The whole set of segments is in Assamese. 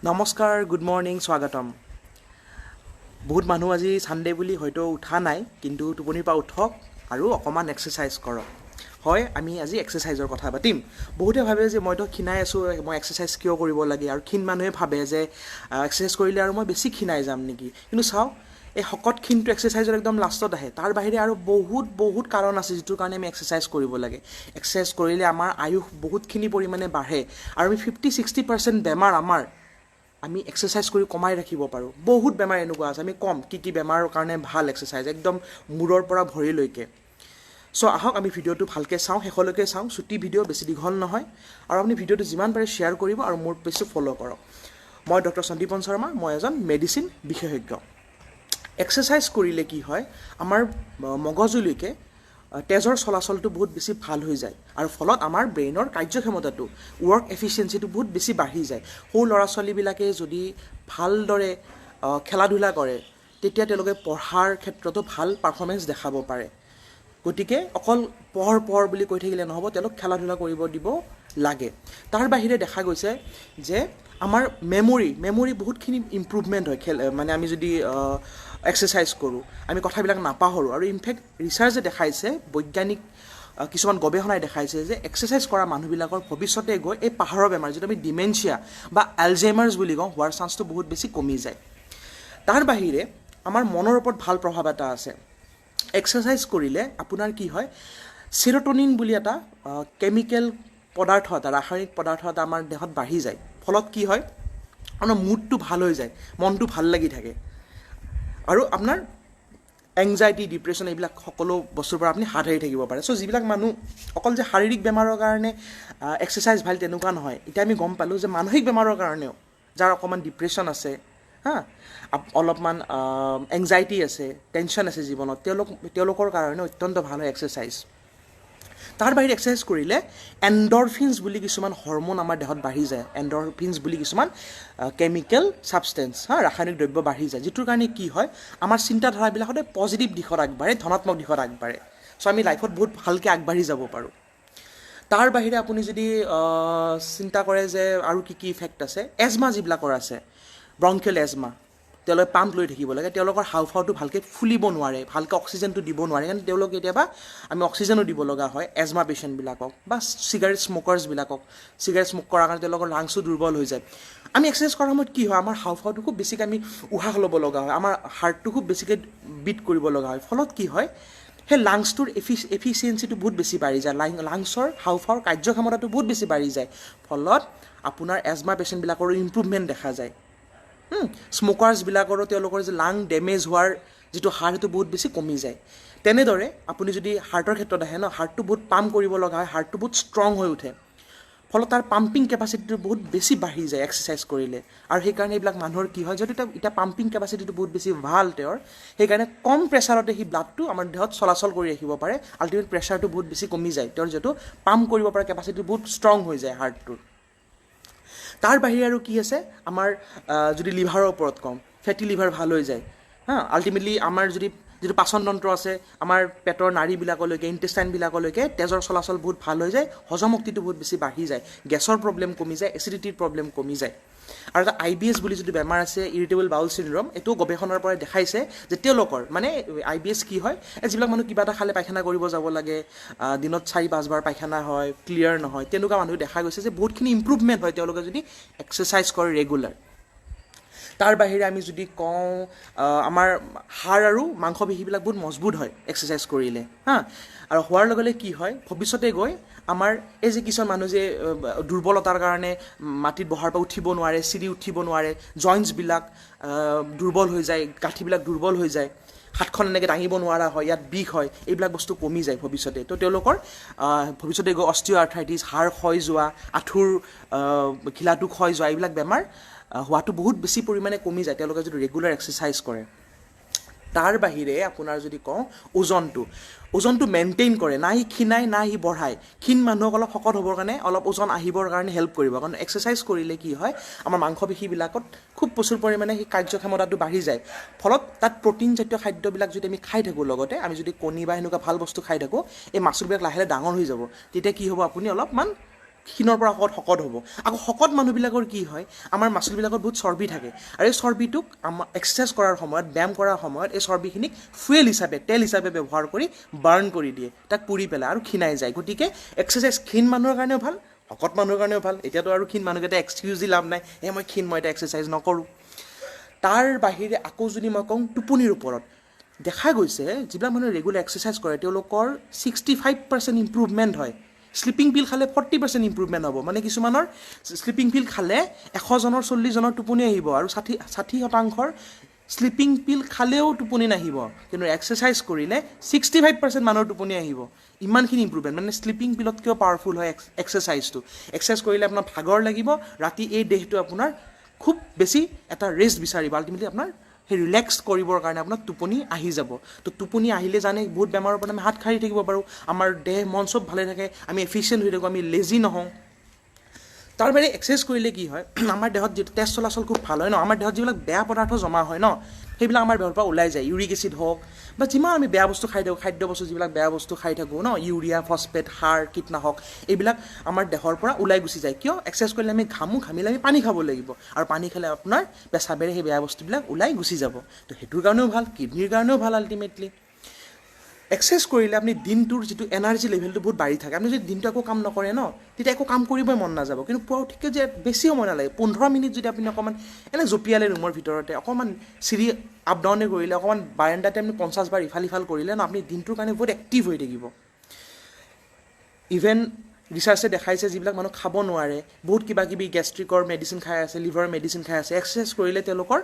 নমস্কাৰ, গুড মৰ্নিং, স্বাগতম। বহুত মানুহ আজি ছানডে বুলি হয়তো উঠা নাই, কিন্তু টোপনিৰ পৰা উঠক আৰু অকণমান এক্সাৰচাইজ কৰক। হয়, আমি আজি এক্সাৰচাইজৰ কথা পাতিম। বহুতে ভাবে যে মইতো ক্ষীণাই আছোঁ, মই এক্সাৰচাইজ কিয় কৰিব লাগে, আৰু ক্ষীণ মানুহে ভাবে যে এক্সাৰচাইজ কৰিলে আৰু মই বেছি ক্ষীণাই যাম নেকি। কিন্তু চাওক, এই শকত ক্ষীণটো এক্সাৰচাইজৰ একদম লাষ্টত আহে। তাৰ বাহিৰে আৰু বহুত কাৰণ আছে যিটোৰ কাৰণে আমি এক্সাৰচাইজ কৰিব লাগে। এক্সাৰচাইজ কৰিলে আমাৰ আয়ুস বহুতখিনি পৰিমাণে বাঢ়ে, আৰু আমি 50-60% বেমাৰ আমি এক্সাৰচাইজ কৰি কমাই ৰাখিব পাৰোঁ। বহুত বেমাৰ এনেকুৱা আছে, আমি কম কি বেমাৰৰ কাৰণে ভাল এক্সাৰচাইজ, একদম মূৰৰ পৰা ভৰিলৈকে। চ' আহক আমি ভিডিঅ'টো ভালকৈ চাওঁ, শেষলৈকে চাওঁ। ছুটি ভিডিঅ', বেছি দীঘল নহয়। আৰু আপুনি ভিডিঅ'টো যিমান পাৰে শ্বেয়াৰ কৰিব আৰু মোৰ পেজটো ফ'ল' কৰক। মই ডক্টৰ সন্দীপন শৰ্মা, মই এজন মেডিচিন বিশেষজ্ঞ। এক্সাৰচাইজ কৰিলে কি হয়, আমাৰ মগজুলৈকে তেজৰ চলাচলটো বহুত বেছি ভাল হৈ যায়, আৰু ফলত আমাৰ ব্ৰেইনৰ কাৰ্যক্ষমতাটো, ৱৰ্ক এফিচিয়েঞ্চিটো বহুত বেছি বাঢ়ি যায়। সৰু ল'ৰা ছোৱালীবিলাকে যদি ভালদৰে খেলা ধূলা কৰে, তেতিয়া তেওঁলোকে পঢ়াৰ ক্ষেত্ৰতো ভাল পাৰফৰ্মেঞ্চ দেখাব পাৰে। গতিকে অকল পঢ় বুলি কৈ থাকিলে নহ'ব, তেওঁলোক খেলা ধূলা কৰিব দিব লাগে। তাৰ বাহিৰে দেখা গৈছে যে আমাৰ মেমৰি বহুতখিনি ইম্প্ৰুভমেণ্ট হয়, মানে আমি যদি এক্সাৰচাইজ কৰোঁ, আমি কথাবিলাক নাপাহৰোঁ। আৰু ইনফেক্ট ৰিচাৰ্চে দেখাইছে, বৈজ্ঞানিক কিছুমান গৱেষণাই দেখাইছে যে এক্সাৰচাইজ কৰা মানুহবিলাকৰ ভৱিষ্যতে গৈ এই পাহাৰৰ বেমাৰ, যিটো আমি ডিমেনচিয়া বা এলজাইমাৰ্ছ বুলি কওঁ, হোৱাৰ চান্সটো বহুত বেছি কমি যায়। তাৰ বাহিৰে আমাৰ মনৰ ওপৰত ভাল প্ৰভাৱ এটা আছে। এক্সাৰচাইজ কৰিলে আপোনাৰ কি হয়, চেৰ'টনিন বুলি এটা কেমিকেল পদাৰ্থ এটা, ৰাসায়নিক পদাৰ্থ এটা আমাৰ দেহত বাঢ়ি যায়। ফলত কি হয়, আপোনাৰ মুডটো ভাল হৈ যায়, মনটো ভাল লাগি থাকে, আৰু আপোনাৰ এংজাইটি, ডিপ্ৰেশ্যন, এইবিলাক সকলো বস্তুৰ পৰা আপুনি হাত সাৰি থাকিব পাৰে। চ' যিবিলাক মানুহ অকল যে শাৰীৰিক বেমাৰৰ কাৰণে এক্সাৰচাইজ ভাল তেনেকুৱা নহয়। এতিয়া আমি গম পালোঁ যে মানসিক বেমাৰৰ কাৰণেও, যাৰ অকণমান ডিপ্ৰেশ্যন আছে, অলপমান এংজাইটি আছে, টেনশ্যন আছে জীৱনত, তেওঁলোকৰ কাৰণে অত্যন্ত ভাল হয় এক্সাৰচাইজ। তাৰ বাহিৰে এক্সাৰচাইজ কৰিলে এণ্ডৰফিনছ বুলি কিছুমান হৰম'ন আমাৰ দেহত বাঢ়ি যায়। এণ্ডৰফিনছ বুলি কিছুমান কেমিকেল ছাবষ্টেঞ্চ, ৰাসায়নিক দ্ৰব্য বাঢ়ি যায়, যিটোৰ কাৰণে কি হয়, আমাৰ চিন্তাধাৰাবিলাক সদায় পজিটিভ দিশত আগবাঢ়ে, ধনাত্মক দিশত আগবাঢ়ে। চ' আমি লাইফত বহুত ভালকৈ আগবাঢ়ি যাব পাৰোঁ। তাৰ বাহিৰে আপুনি যদি চিন্তা কৰে যে আৰু কি ইফেক্ট আছে, এজমা যিবিলাকৰ আছে, ব্ৰংকিয়েল এজমা, তেওঁলোকে পাম্প লৈ থাকিব লাগে, তেওঁলোকৰ হাওঁফাওঁটো ভালকৈ ফুলিব নোৱাৰে, ভালকৈ অক্সিজেনটো দিব নোৱাৰে, কাৰণ তেওঁলোক কেতিয়াবা আমি অক্সিজেনো দিব লগা হয় এজমা পেচেণ্টবিলাকক, বা চিগাৰেট স্ম'কাৰ্ছবিলাকক। চিগাৰেট স্ম'ক কৰাৰ কাৰণে তেওঁলোকৰ লাংছো দুৰ্বল হৈ যায়। আমি এক্সাৰচাইজ কৰাৰ সময়ত কি হয়, আমাৰ হাওঁফাওঁটো খুব বেছিকৈ আমি উশাহ ল'ব লগা হয়, আমাৰ হাৰ্টটো খুব বেছিকৈ বিট কৰিব লগা হয়। ফলত কি হয়, সেই লাংছটোৰ এফিচিয়েঞ্চিটো বহুত বেছি বাঢ়ি যায়, লাংছৰ হাওঁফাওঁৰ কাৰ্যক্ষমতাটো বহুত বেছি বাঢ়ি যায়। ফলত আপোনাৰ এজমা পেচেণ্টবিলাকৰো ইম্প্ৰুভমেণ্ট দেখা যায়। স্ম'কাৰ্ছবিলাকৰো তেওঁলোকৰ যে লাং ডেমেজ হোৱাৰ যিটো হাৰ, সেইটো বহুত বেছি কমি যায়। তেনেদৰে আপুনি যদি হাৰ্টৰ ক্ষেত্ৰত আহে হাৰ্টটো বহুত পাম্প কৰিব লগা হয়, হাৰ্টটো বহুত ষ্ট্ৰং হৈ উঠে। ফলত তাৰ পাম্পিং কেপাচিটিটো বহুত বেছি বাঢ়ি যায় এক্সাৰচাইজ কৰিলে। আৰু সেইকাৰণে এইবিলাক মানুহৰ কি হয়, যদি এতিয়া পাম্পিং কেপাচিটিটো বহুত বেছি ভাল তেওঁৰ, সেইকাৰণে কম প্ৰেছাৰতে সি ব্লাডটো আমাৰ দেহত চলাচল কৰি ৰাখিব পাৰে। আল্টিমেট প্ৰেছাৰটো বহুত বেছি কমি যায়, তেওঁৰ যিটো পাম্প কৰিব পৰা কেপাচিটি বহুত ষ্ট্ৰং হৈ যায় হাৰ্টটোৰ। তাৰ বাহিৰে আৰু কি আছে, আমাৰ যদি লিভাৰৰ ওপৰত কওঁ, ফেটি লিভাৰ ভাল হৈ যায়। আল্টিমেটলি আমাৰ যিটো পাচন তন্ত্ৰ আছে, আমাৰ পেটৰ নাড়ীবিলাকলৈকে, ইণ্টেষ্টাইনবিলাকলৈকে তেজৰ চলাচল বহুত ভাল হৈ যায়, হজম শক্তিটো বহুত বেছি বাঢ়ি যায়, গেছৰ প্ৰব্লেম কমি যায়, এচিডিটিৰ প্ৰব্লেম কমি যায়। আৰু এটা IBS বুলি যিটো বেমাৰ আছে, ইৰিটেবল বাউল চিণ্ড্ৰম, এইটো গৱেষণাৰ পৰা দেখাইছে যে তেওঁলোকৰ মানে IBS কি হয়, যিবিলাক মানুহ কিবা এটা খালে পায়খানা কৰিব যাব লাগে, দিনত 4-5 বাৰ পায়খানা হয়, ক্লিয়াৰ নহয়, তেনেকুৱা মানুহ দেখা গৈছে যে বহুতখিনি ইম্প্ৰুভমেণ্ট হয় তেওঁলোকে যদি এক্সাৰচাইজ কৰে ৰেগুলাৰ। তাৰ বাহিৰে আমি যদি কওঁ, আমাৰ হাড় আৰু মাংসপেশীবিলাক বহুত মজবুত হয় এক্সাৰচাইজ কৰিলে, আৰু হোৱাৰ লগে লগে কি হয়, ভৱিষ্যতে গৈ আমাৰ এই যে কিছুমান মানুহ যে দুৰ্বলতাৰ কাৰণে মাটিত বহাৰ পৰা উঠিব নোৱাৰে, চিৰি উঠিব নোৱাৰে, জইণ্টছবিলাক দুৰ্বল হৈ যায়, গাঁঠিবিলাক দুৰ্বল হৈ যায়, হাতখন এনেকৈ দাঙিব নোৱাৰা হয়, ইয়াত বিষ হয়, এইবিলাক বস্তু কমি যায় ভৱিষ্যতে। তো তেওঁলোকৰ ভৱিষ্যতে গৈ অষ্টিঅ'আৰ্থ্ৰাইটিছ, হাড় ক্ষয় যোৱা, আঁঠুৰ ঘিলাটো ক্ষয় যোৱা, এইবিলাক বেমাৰ হোৱাটো বহুত বেছি পৰিমাণে কমি যায় তেওঁলোকে যদি ৰেগুলাৰ এক্সাৰচাইজ কৰে। তাৰ বাহিৰে আপোনাৰ যদি কওঁ, ওজনটো মেইনটেইন কৰে, না সি ক্ষীণাই না সি বঢ়ায়। ক্ষীণ মানুহক অলপ শকত হ'বৰ কাৰণে, অলপ ওজন আহিবৰ কাৰণে হেল্প কৰিব, কাৰণ এক্সাৰচাইজ কৰিলে কি হয়, আমাৰ মাংসপেশীবিলাকত খুব প্ৰচুৰ পৰিমাণে সেই কাৰ্যক্ষমতাটো বাঢ়ি যায়। ফলত তাত প্ৰ'টিনজাতীয় খাদ্যবিলাক যদি আমি খাই থাকোঁ, লগতে আমি যদি কণী বা সেনেকুৱা ভাল বস্তু খাই থাকোঁ, এই মাচুলবিলাক লাহে লাহে ডাঙৰ হৈ যাব। তেতিয়া কি হ'ব, আপুনি অলপমান ক্ষীণৰ পৰা শকত হ'ব। আকৌ শকত মানুহবিলাকৰ কি হয়, আমাৰ মাচুলবিলাকত বহুত চৰ্বি থাকে, আৰু এই চৰ্বিটোক আমাৰ এক্সাৰচাইজ কৰাৰ সময়ত, ব্যায়াম কৰাৰ সময়ত এই চৰ্বিখিনিক ফুৱেল হিচাপে, তেল হিচাপে ব্যৱহাৰ কৰি বাৰ্ণ কৰি দিয়ে, তাক পুৰি পেলাই আৰু ক্ষীণাই যায়। গতিকে এক্সাৰচাইজ ক্ষীণ মানুহৰ কাৰণেও ভাল, শকত মানুহৰ কাৰণেও ভাল। এতিয়াতো আৰু ক্ষীণ মানুহকেইটা এক্সকিউজ দি লাভ নাই, মই ক্ষীণ, মই এতিয়া এক্সাৰচাইজ নকৰোঁ। তাৰ বাহিৰে আকৌ যদি মই কওঁ টোপনিৰ ওপৰত, দেখা গৈছে যিবিলাক মানুহে ৰেগুলাৰ এক্সাৰচাইজ কৰে তেওঁলোকৰ 65% ইম্প্ৰুভমেণ্ট হয়। শ্লিপিং পিল খালে 40% ইম্প্ৰুভমেণ্ট হ'ব। মানে কিছুমানৰ শ্লিপিং পিল খালে 100জনৰ 40জনৰ টোপনি আহিব, আৰু 60% শ্লিপিং পিল খালেও টোপনি নাহিব, কিন্তু এক্সাৰচাইজ কৰিলে 65% মানুহৰ টোপনি আহিব। ইমানখিনি ইম্প্ৰুভমেণ্ট, মানে শ্লিপিং পিলতকৈও পাৱাৰফুল হয় এক্সাৰচাইজটো। এক্সাৰচাইজ কৰিলে আপোনাৰ ভাগৰ লাগিব, ৰাতি এই দেহটো আপোনাৰ খুব বেছি এটা ৰেষ্ট বিচাৰিব, আল্টিমেটলি আপোনাৰ সেই ৰিলেক্স কৰিবৰ কাৰণে আপোনাৰ টোপনি আহি যাব। তো টোপনি আহিলে জানে বহুত বেমাৰৰ পৰা আমি হাত সাৰি থাকিব পাৰোঁ, আমাৰ দেহ মন চব ভালে থাকে, আমি এফিচিয়েণ্ট হৈ থাকোঁ, আমি লেজি নহওঁ। তাৰ বাহিৰে এক্সাৰচাইজ কৰিলে কি হয়, আমাৰ দেহত যিটো তেজ চলাচল খুব ভাল হয় ন, আমাৰ দেহত যিবিলাক বেয়া পদাৰ্থ জমা হয় ন, সেইবিলাক আমাৰ দেহৰ পৰা ওলাই যায়। ইউৰিক এচিড হওক বা যিমান আমি বেয়া বস্তু খাই থাকোঁ, খাদ্য বস্তু যিবিলাক বেয়া বস্তু খাই থাকোঁ ন, ইউৰিয়া, ফচফেট, সাৰ, কীটনাশক, এইবিলাক আমাৰ দেহৰ পৰা ওলাই গুচি যায়। কিয়? এক্সাৰচাইজ কৰিলে আমি ঘামিলে আমি পানী খাব লাগিব, আৰু পানী খালে আপোনাৰ পেচাবেৰে সেই বেয়া বস্তুবিলাক ওলাই গুচি যাব। তো সেইটোৰ কাৰণেও ভাল, কিডনীৰ কাৰণেও ভাল। আল্টিমেটলি এক্সাৰচাইজ কৰিলে আপুনি দিনটোৰ যিটো এনাৰ্জি লেভেলটো বহুত বাঢ়ি থাকে। আপুনি যদি দিনটো একো কাম নকৰে ন, তেতিয়া একো কাম কৰিবই মন নাযাব। কিন্তু পুৱা উঠিকে যে বেছি সময় নালাগে, 15 মিনিট যদি আপুনি অকণমান এনে জঁপিয়ালে ৰুমৰ ভিতৰতে, অকণমান চিৰি আপ ডাউনে কৰিলে, অকণমান বাৰাণ্ডাতে আপুনি 50 বাৰ ইফাল সিফাল কৰিলে ন, আপুনি দিনটোৰ কাৰণে বহুত এক্টিভ হৈ থাকিব। ইভেন ৰিচাৰ্চে দেখাইছে যিবিলাক মানুহ খাব নোৱাৰে, বহুত কিবা কিবি গেষ্ট্ৰিকৰ মেডিচিন খাই আছে, লিভাৰৰ মেডিচিন খাই আছে, এক্সাৰচাইজ কৰিলে তেওঁলোকৰ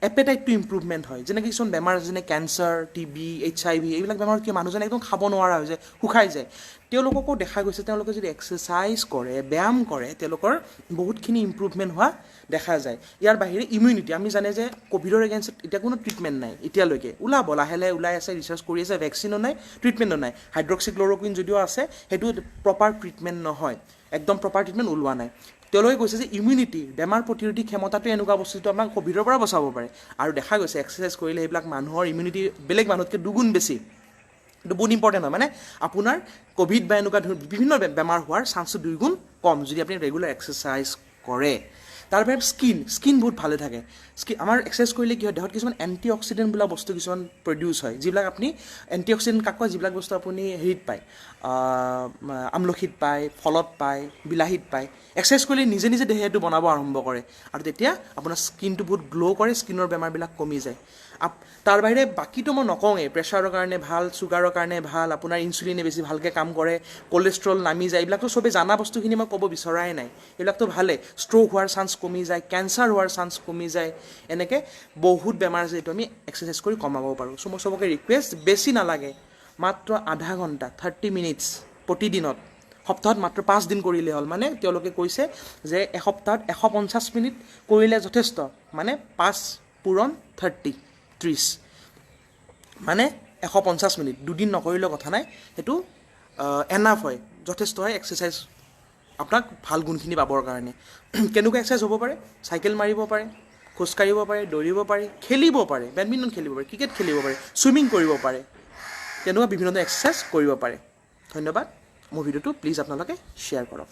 এপেটাইটটো ইম্প্ৰুভমেণ্ট হয়। যেনেকৈ কিছুমান বেমাৰ আছে, যেনে কেঞ্চাৰ, TB, HIV, এইবিলাক বেমাৰত কি মানুহজনে একদম খাব নোৱাৰা হৈ যায়, শুকাই যায়। তেওঁলোককো দেখা গৈছে, তেওঁলোকে যদি এক্সাৰচাইজ কৰে, ব্যায়াম কৰে, তেওঁলোকৰ বহুতখিনি ইম্প্ৰুভমেণ্ট হোৱা দেখা যায়। ইয়াৰ বাহিৰে ইমিউনিটি, আমি জানে যে ক'ভিডৰ এগেইনষ্টত এতিয়া কোনো ট্ৰিটমেণ্ট নাই এতিয়ালৈকে, ওলাব লাহে লাহে ওলাই আছে, ৰিচাৰ্চ কৰি আছে, ভেকচিনো নাই, ট্ৰিটমেণ্টো নাই। হাইড্ৰক্সিক্ল'ৰকুইন যদিও আছে, সেইটো প্ৰপাৰ ট্ৰিটমেণ্ট নহয়, একদম প্ৰপাৰ ট্ৰিটমেণ্ট ওলোৱা নাই। তেওঁলোকে কৈছে যে ইমিউনিটি, বেমাৰ প্ৰতিৰোধী ক্ষমতাটো এনেকুৱা বস্তুটো আমাক ক'ভিডৰ পৰা বচাব পাৰে। আৰু দেখা গৈছে এক্সাৰচাইজ কৰিলে সেইবিলাক মানুহৰ ইমিউনিটি বেলেগ মানুহতকৈ দুগুণ বেছি। এইটো বহুত ইম্পৰ্টেণ্ট হয়, মানে আপোনাৰ ক'ভিড বা এনেকুৱা বিভিন্ন বেমাৰ হোৱাৰ চান্সটো 2 গুণ কম যদি আপুনি ৰেগুলাৰ এক্সাৰচাইজ কৰে। তাৰ বাহিৰে স্কিন বহুত ভালে থাকে। আমাৰ এক্সাৰচাইজ কৰিলে কি হয়, দেহত কিছুমান এণ্টি অক্সিডেণ্ট বোলা বস্তু কিছুমান প্ৰডিউচ হয়, যিবিলাক আপুনি এণ্টি অক্সিডেণ্ট কাক কয়, যিবিলাক বস্তু আপুনি হেৰিত পায়, আমলখিত পায়, ফলত পায়, বিলাহীত পায়। এক্সাৰচাইজ কৰিলে নিজে নিজে দেহেটো বনাব আৰম্ভ কৰে, আৰু তেতিয়া আপোনাৰ স্কিনটো বহুত গ্ল' কৰে, স্কিনৰ বেমাৰবিলাক কমি যায়। তাৰ বাহিৰে বাকীটো মই নকওঁৱেই, প্ৰেছাৰৰ কাৰণে ভাল, চুগাৰৰ কাৰণে ভাল, আপোনাৰ ইনচুলিনে বেছি ভালকৈ কাম কৰে, কলেষ্ট্ৰল নামি যায়, এইবিলাকতো চবেই জানা বস্তুখিনি মই ক'ব বিচৰাই নাই, এইবিলাকতো ভালেই। ষ্ট্ৰ'ক হোৱাৰ চান্স কমি যায়, কেঞ্চাৰ হোৱাৰ চান্স কমি যায়, এনেকৈ বহুত বেমাৰ আছে যিটো আমি এক্সাৰচাইজ কৰি কমাব পাৰোঁ। চ' মই চবকে ৰিকুৱেষ্ট, বেছি নালাগে, মাত্ৰ আধা ঘণ্টা 30 মিনিটছ প্ৰতিদিনত, সপ্তাহত মাত্ৰ 5 দিন কৰিলে হ'ল। মানে তেওঁলোকে কৈছে যে এসপ্তাহত 150 মিনিট কৰিলে যথেষ্ট, মানে 5 পূৰণ 30, মানে 150 মিনিট, 2 দিন নকৰিলেও কথা নাই, সেইটো এনাফ হয়, যথেষ্ট হয় এক্সাৰচাইজ আপোনাক ভাল গুণখিনি পাবৰ কাৰণে। কেনেকুৱা এক্সাৰচাইজ হ'ব পাৰে? চাইকেল মাৰিব পাৰে, খোজকাঢ়িব পাৰে, দৌৰিব পাৰে, খেলিব পাৰে, বেডমিণ্টন খেলিব পাৰে, ক্ৰিকেট খেলিব পাৰে, ছুইমিং কৰিব পাৰে, তেনেকুৱা বিভিন্ন ধৰণৰ এক্সাৰচাইজ কৰিব পাৰে। ধন্যবাদ। মোৰ ভিডিঅ'টো প্লিজ আপোনালোকে শ্বেয়াৰ কৰক।